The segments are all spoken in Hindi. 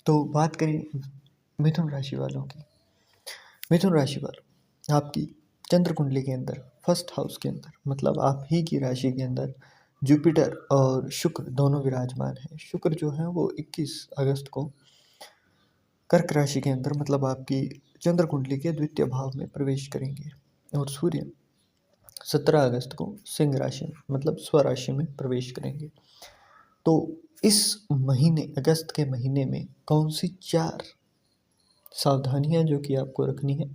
तो बात करें मिथुन राशि वालों की। मिथुन राशि वालों, आपकी चंद्र कुंडली के अंदर फर्स्ट हाउस के अंदर, मतलब आप ही की राशि के अंदर जुपिटर और शुक्र दोनों विराजमान हैं। शुक्र जो है वो 21 अगस्त को कर्क राशि के अंदर, मतलब आपकी चंद्र कुंडली के द्वितीय भाव में प्रवेश करेंगे, और सूर्य 17 अगस्त को सिंह राशि में, मतलब स्वराशि में प्रवेश करेंगे। तो इस महीने, अगस्त के महीने में कौन सी 4 सावधानियां जो कि आपको रखनी है,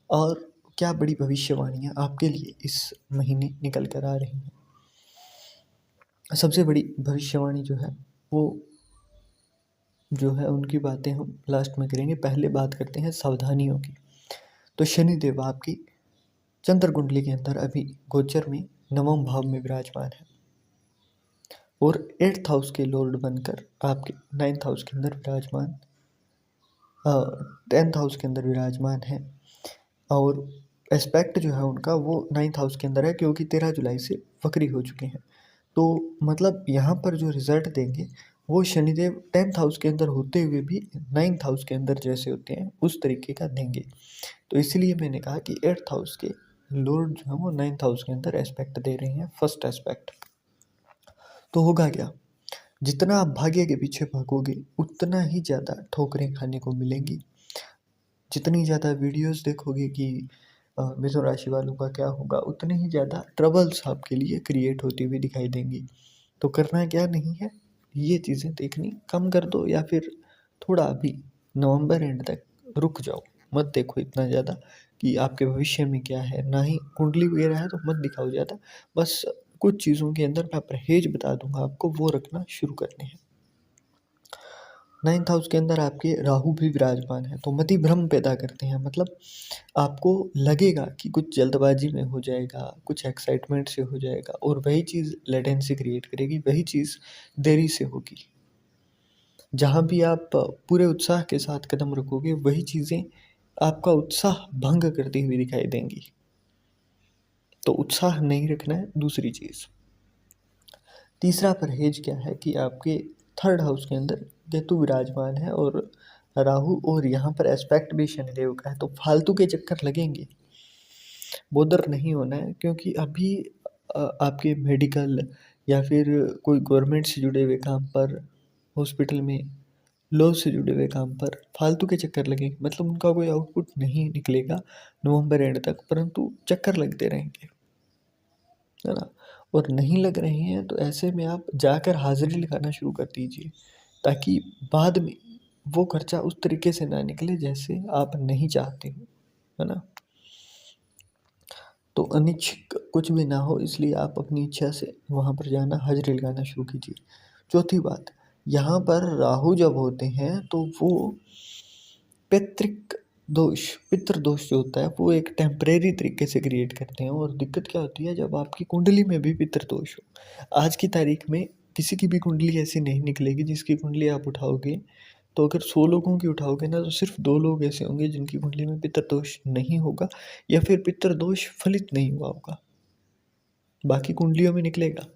और क्या बड़ी भविष्यवाणियां आपके लिए इस महीने निकल कर आ रही हैं। सबसे बड़ी भविष्यवाणी जो है वो जो है उनकी बातें हम लास्ट में करेंगे। पहले बात करते हैं सावधानियों की। तो शनिदेव आपकी चंद्र कुंडली के अंदर अभी गोचर में 9वें भाव में विराजमान है, और 8th हाउस के लॉर्ड बनकर आपके 9th हाउस के अंदर विराजमान, 10th हाउस के अंदर विराजमान है। और एस्पेक्ट जो है उनका वो 9th हाउस के अंदर है, क्योंकि 13 जुलाई से वक्री हो चुके हैं। तो मतलब यहाँ पर जो रिजल्ट देंगे वो शनिदेव 10th हाउस के अंदर होते हुए भी 9th हाउस के अंदर जैसे होते हैं उस तरीके का देंगे। तो इसलिए मैंने कहा कि 8th हाउस के लॉर्ड जो है वो 9th हाउस के अंदर एस्पेक्ट दे रहे हैं, फर्स्ट एस्पेक्ट। तो होगा क्या, जितना आप भाग्य के पीछे भागोगे उतना ही ज़्यादा ठोकरें खाने को मिलेंगी। जितनी ज़्यादा वीडियोस देखोगे कि मिथुन राशि वालों का क्या होगा, उतने ही ज़्यादा ट्रबल्स आपके लिए क्रिएट होती हुई दिखाई देंगी। तो करना क्या नहीं है, ये चीज़ें देखनी कम कर दो, या फिर थोड़ा अभी नवंबर एंड तक रुक जाओ। मत देखो इतना ज़्यादा कि आपके भविष्य में क्या है, ना ही कुंडली वगैरह है तो मत दिखाओ ज़्यादा। बस कुछ चीज़ों के अंदर मैं परहेज बता दूंगा आपको, वो रखना शुरू करने हैं। 9th हाउस के अंदर आपके राहु भी विराजमान है, तो मति भ्रम पैदा करते हैं। मतलब आपको लगेगा कि कुछ जल्दबाजी में हो जाएगा, कुछ एक्साइटमेंट से हो जाएगा, और वही चीज़ लेटेंसी क्रिएट करेगी, वही चीज़ देरी से होगी। जहाँ भी आप पूरे उत्साह के साथ कदम रखोगे, वही चीज़ें आपका उत्साह भंग करती हुई दिखाई देंगी। तो उत्साह नहीं रखना है, दूसरी चीज़। तीसरा परहेज क्या है कि आपके 3rd हाउस के अंदर केतु विराजमान है, और राहु, और यहाँ पर एस्पेक्ट भी शनिदेव का है। तो फालतू के चक्कर लगेंगे, बोदर नहीं होना है, क्योंकि अभी आपके मेडिकल या फिर कोई गवर्नमेंट से जुड़े हुए काम पर, हॉस्पिटल में लॉ से जुड़े हुए काम पर फालतू के चक्कर लगेंगे। मतलब उनका कोई आउटपुट नहीं निकलेगा नवंबर एंड तक, परंतु चक्कर लगते रहेंगे, है ना। और नहीं लग रहे हैं तो ऐसे में आप जाकर हाजिरी लगाना शुरू कर दीजिए, ताकि बाद में वो खर्चा उस तरीके से ना निकले जैसे आप नहीं चाहते हो, है ना। तो अनिच्छुक कुछ भी ना हो, इसलिए आप अपनी इच्छा से वहाँ पर जाना, हाजिरी लगाना शुरू कीजिए। चौथी बात, यहाँ पर राहु जब होते हैं तो वो पैतृक दोष, पितृ दोष जो होता है वो एक टेम्परेरी तरीके से क्रिएट करते हैं। और दिक्कत क्या होती है, जब आपकी कुंडली में भी पितृ दोष हो। आज की तारीख में किसी की भी कुंडली ऐसी नहीं निकलेगी जिसकी कुंडली आप उठाओगे, तो अगर 100 लोगों की उठाओगे ना, तो सिर्फ 2 लोग ऐसे होंगे जिनकी कुंडली में पितृ दोष नहीं होगा, या फिर पितृ दोष फलित नहीं हुआ होगा, बाकी कुंडलियों में निकलेगा।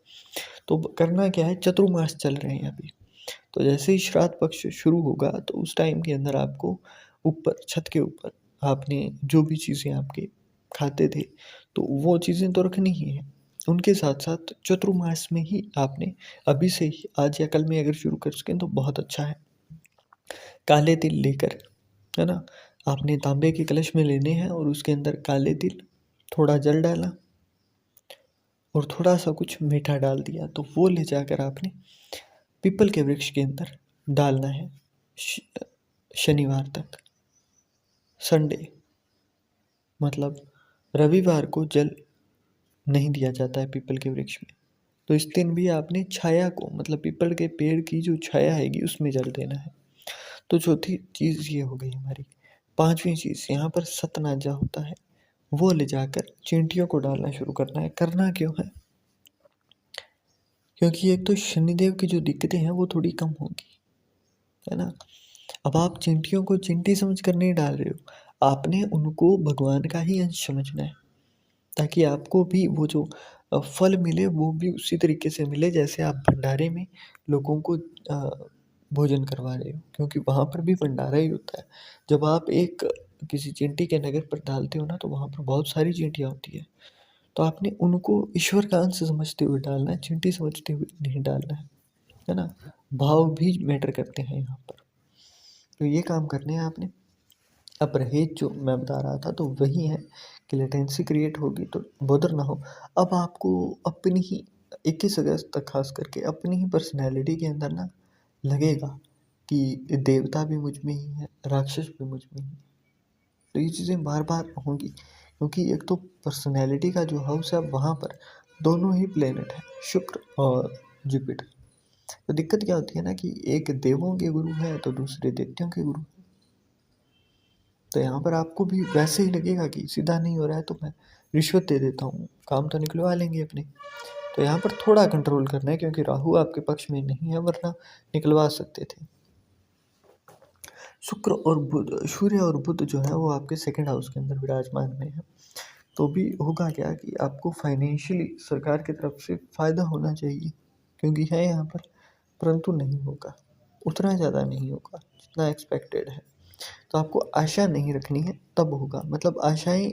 तो करना क्या है, चतुर्मास चल रहे हैं अभी, तो जैसे ही श्राद्ध पक्ष शुरू होगा तो उस टाइम के अंदर आपको ऊपर छत के ऊपर आपने जो भी चीज़ें आपके खाते थे तो वो चीज़ें तो रखनी ही है। उनके साथ साथ चतुर्मास में ही आपने अभी से ही, आज या कल में अगर शुरू कर सकें तो बहुत अच्छा है। काले तिल लेकर, है ना, आपने तांबे के कलश में लेने हैं, और उसके अंदर काले तिल, थोड़ा जल डाला और थोड़ा सा कुछ मीठा डाल दिया, तो वो ले जाकर आपने पीपल के वृक्ष के अंदर डालना है शनिवार तक। संडे, मतलब रविवार को जल नहीं दिया जाता है पीपल के वृक्ष में, तो इस दिन भी आपने छाया को, मतलब पीपल के पेड़ की जो छाया आएगी उसमें जल देना है। तो चौथी चीज़ ये हो गई हमारी। पांचवी चीज़, यहाँ पर सतनाजा होता है, वो ले जाकर चींटियों को डालना शुरू करना है। करना क्यों है, क्योंकि एक तो शनिदेव की जो दिक्कतें हैं वो थोड़ी कम होगी, है ना। अब आप चींटियों को चींटी समझ कर नहीं डाल रहे हो, आपने उनको भगवान का ही अंश समझना है, ताकि आपको भी वो जो फल मिले वो भी उसी तरीके से मिले जैसे आप भंडारे में लोगों को भोजन करवा रहे हो, क्योंकि वहाँ पर भी भंडारा ही होता है। जब आप एक किसी चींटी के नगर पर डालते हो ना, तो वहाँ पर बहुत सारी चींटियाँ होती है, तो आपने उनको ईश्वर का अंश समझते हुए डालना है, चींटी समझते हुए नहीं डालना है ना? भाव भी मैटर करते हैं यहाँ पर। तो ये काम करने हैं आपने। अब परहेज जो मैं बता रहा था तो वही है कि लेटेंसी क्रिएट होगी तो बॉदर ना हो। अब आपको अपनी ही 21 अगस्त तक खास करके अपनी ही पर्सनैलिटी के अंदर ना लगेगा कि देवता भी मुझ में ही है, राक्षस भी मुझ में ही है। तो ये चीज़ें बार बार होंगी, क्योंकि एक तो पर्सनैलिटी का जो हाउस है वहाँ पर दोनों ही प्लेनेट है, शुक्र और जुपिटर। तो दिक्कत क्या होती है ना कि एक देवों के गुरु है तो दूसरे दैत्यों के गुरु। तो यहाँ पर आपको भी वैसे ही लगेगा कि सीधा नहीं हो रहा है तो मैं रिश्वत दे देता हूँ, काम तो निकलवा लेंगे अपने। तो यहाँ पर थोड़ा कंट्रोल करना है, क्योंकि राहु आपके पक्ष में नहीं है, वरना निकलवा सकते थे। शुक्र और बुध, सूर्य और बुध जो है वो आपके सेकंड हाउस के अंदर विराजमान में है। तो भी होगा क्या कि आपको फाइनेंशियली सरकार की तरफ से फ़ायदा होना चाहिए, क्योंकि है यहाँ पर, परंतु नहीं होगा, उतना ज़्यादा नहीं होगा जितना एक्सपेक्टेड है। तो आपको आशा नहीं रखनी है, तब होगा। मतलब आशाएं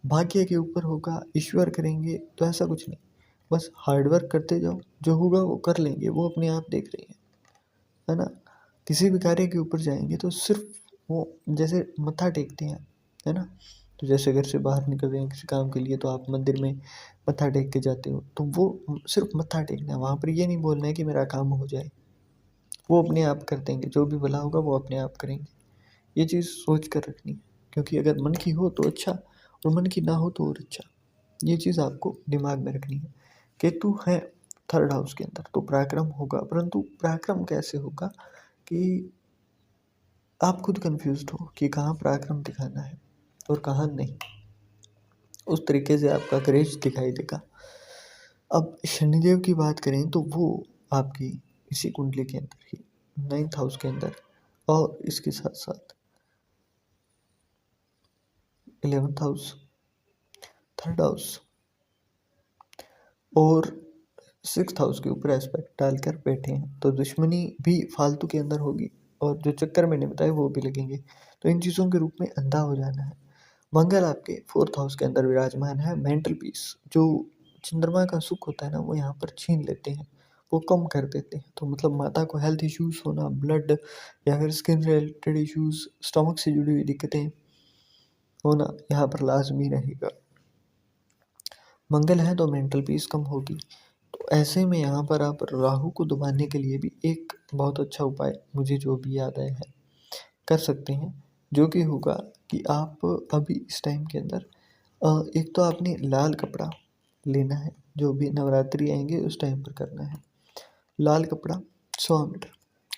भाग्य के ऊपर होगा, ईश्वर करेंगे, तो ऐसा कुछ नहीं। बस हार्ड वर्क करते जाओ, जो होगा वो कर लेंगे, वो अपने आप देख रही है ना? किसी भी कार्य के ऊपर जाएंगे तो सिर्फ वो जैसे मत्था टेकते हैं, है ना? तो जैसे घर से बाहर निकल रहे हैं किसी काम के लिए तो आप मंदिर में मत्था टेक के जाते हो, तो वो सिर्फ मत्था टेकना है, वहाँ पर ये नहीं बोलना है कि मेरा काम हो जाए। वो अपने आप कर देंगे, जो भी भला होगा वो अपने आप करेंगे। ये चीज़ सोच कर रखनी है, क्योंकि अगर मन की हो तो अच्छा, और मन की ना हो तो और अच्छा। ये चीज़ आपको दिमाग में रखनी है। केतु है थर्ड हाउस के अंदर तो पराक्रम होगा, परंतु पराक्रम कैसे होगा कि आप खुद कंफ्यूज्ड हो कि कहाँ पराक्रम दिखाना है और कहाँ नहीं। उस तरीके से आपका करेज दिखाई देगा। अब शनिदेव की बात करें तो वो आपकी इसी कुंडली के अंदर ही 9th हाउस के अंदर, और इसके साथ साथ 11th हाउस, थर्ड हाउस और 6th हाउस के ऊपर एस्पेक्ट डालकर बैठे हैं, तो दुश्मनी भी फालतू के अंदर होगी, और जो चक्कर मैंने बताए वो भी लगेंगे। तो इन चीज़ों के रूप में अंधा हो जाना है। मंगल आपके 4th हाउस के अंदर विराजमान है। मेंटल पीस जो चंद्रमा का सुख होता है ना, वो यहाँ पर छीन लेते हैं, वो कम कर देते हैं। तो मतलब माता को हेल्थ इश्यूज होना, ब्लड या फिर स्किन रिलेटेड इश्यूज, स्टमक से जुड़ी हुई दिक्कतें होना यहाँ पर लाजमी रहेगा। मंगल है तो मेंटल पीस कम होगी। तो ऐसे में यहाँ पर आप राहु को दबाने के लिए भी एक बहुत अच्छा उपाय मुझे जो भी याद आया है कर सकते हैं, जो कि होगा कि आप अभी इस टाइम के अंदर एक तो आपने लाल कपड़ा लेना है, जो भी नवरात्रि आएंगे उस टाइम पर करना है। लाल कपड़ा 100 मीटर,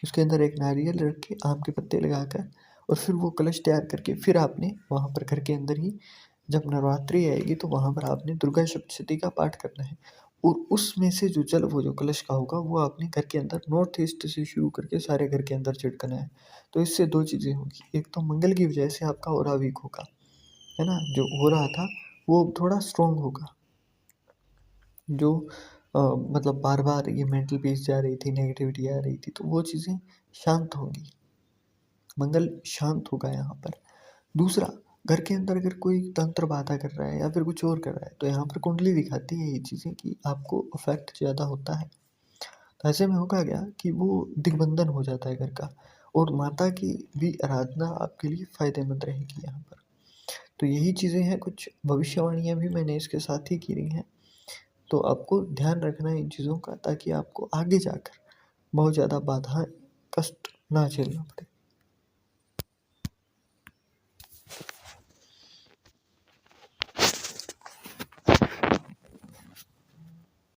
उसके अंदर एक नारियल रख के आम के पत्ते लगाकर, और फिर वो कलश तैयार करके फिर आपने वहाँ पर घर के अंदर ही जब नवरात्रि आएगी तो वहाँ पर आपने दुर्गा सप्तशती का पाठ करना है, और उसमें से जो जल वो जो कलश का होगा वो आपने घर के अंदर नॉर्थ ईस्ट से शुरू करके सारे घर के अंदर छिड़कना है। तो इससे दो चीज़ें होंगी, एक तो मंगल की वजह से आपका ऑरा वीक होगा, है ना? जो हो रहा था वो थोड़ा स्ट्रॉन्ग होगा। जो मतलब बार बार ये मेंटल पीस जा रही थी, नेगेटिविटी आ रही थी, तो वो चीज़ें शांत होंगी। मंगल शांत होगा यहाँ पर। दूसरा, घर के अंदर अगर कोई तंत्र बाधा कर रहा है या फिर कुछ और कर रहा है, तो यहाँ पर कुंडली दिखाती है ये चीज़ें कि आपको अफेक्ट ज़्यादा होता है। तो ऐसे में होगा क्या कि वो दिग्बंधन हो जाता है घर का, और माता की भी आराधना आपके लिए फ़ायदेमंद रहेगी यहाँ पर। तो यही चीज़ें हैं, कुछ भविष्यवाणियाँ भी मैंने इसके साथ ही की रही हैं। तो आपको ध्यान रखना है इन चीज़ों का, ताकि आपको आगे जाकर बहुत ज़्यादा बाधाएँ, कष्ट ना झेलना पड़े।